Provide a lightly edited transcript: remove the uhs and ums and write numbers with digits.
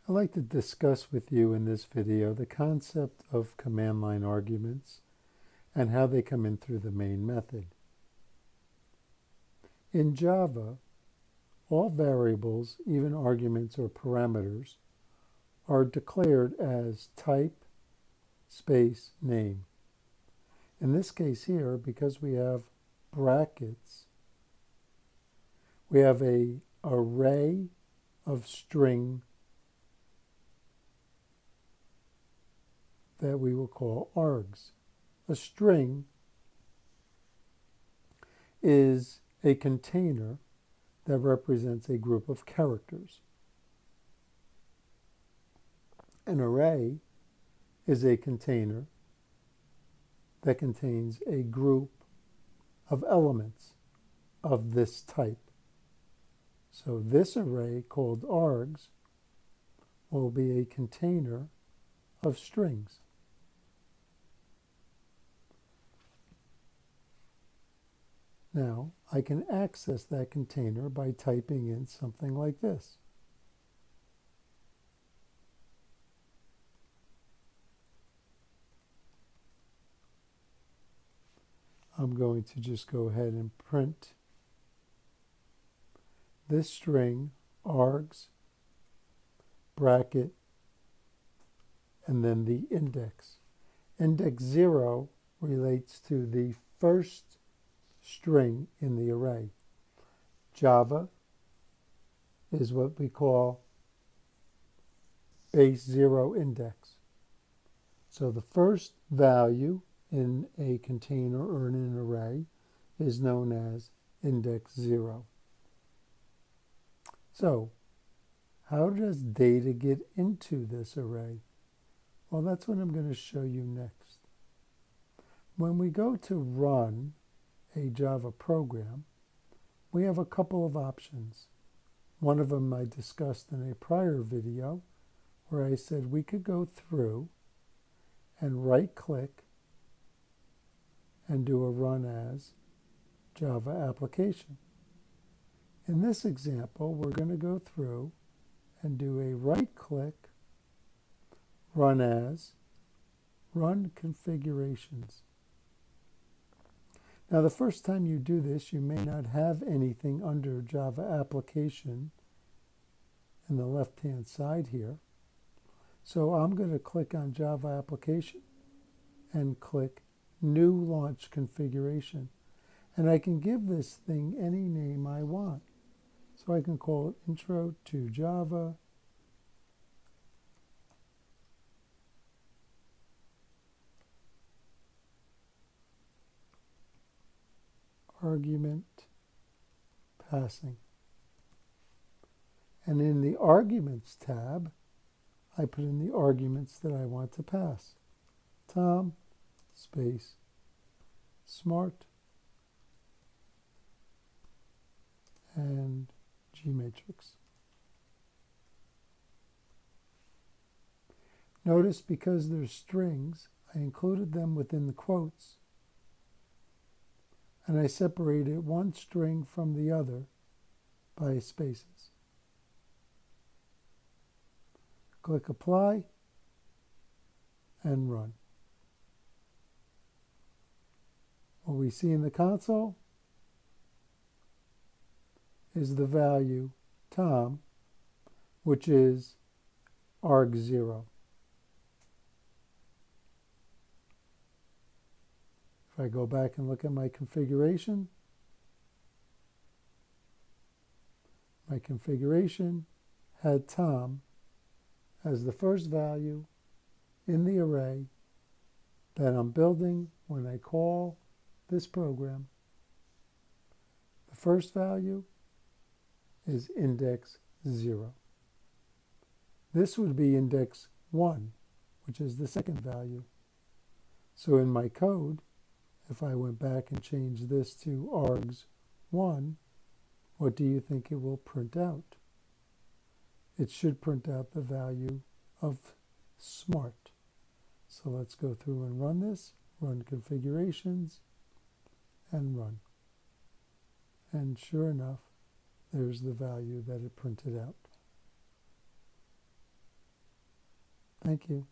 I'd like to discuss with you in this video the concept of command line arguments and how they come in through the main method. In Java, all variables, even arguments or parameters, are declared as type space name. In this case here, because we have brackets, we have an array of string that we will call args. A string is a container that represents a group of characters. An array is a container that contains a group of elements of this type. So this array, called args, will be a container of strings. Now, I can access that container by typing in something like this. I'm going to just go ahead and print this string, args, bracket, and then the index. Index 0 relates to the first string in the array. Java is what we call base 0 index. So the first value in a container or in an array is known as index 0. So how does data get into this array? Well, that's what I'm going to show you next. When we go to run a Java program, we have a couple of options. One of them I discussed in a prior video where I said we could go through and right-click and do a run as Java application. In this example, we're going to go through and do a right-click, run as, run configurations. Now, the first time you do this, you may not have anything under Java application in the left-hand side here. So I'm going to click on Java application and click New Launch Configuration. And I can give this thing any name I want. So I can call it Intro to Java. Argument passing. And in the Arguments tab, I put in the arguments that I want to pass. Tom, space, smart, and geMatrix. Notice because they're strings, I included them within the quotes, and I separated one string from the other by spaces. Click Apply and Run. What we see in the console is the value Tom, which is arg0. If I go back and look at my configuration had Tom as the first value in the array that I'm building when I call this program. The first value is index 0. This would be index 1, which is the second value. So in my code, if I went back and changed this to args1, what do you think it will print out? It should print out the value of smart. So let's go through and run this, run configurations, and run. And sure enough, there's the value that it printed out. Thank you.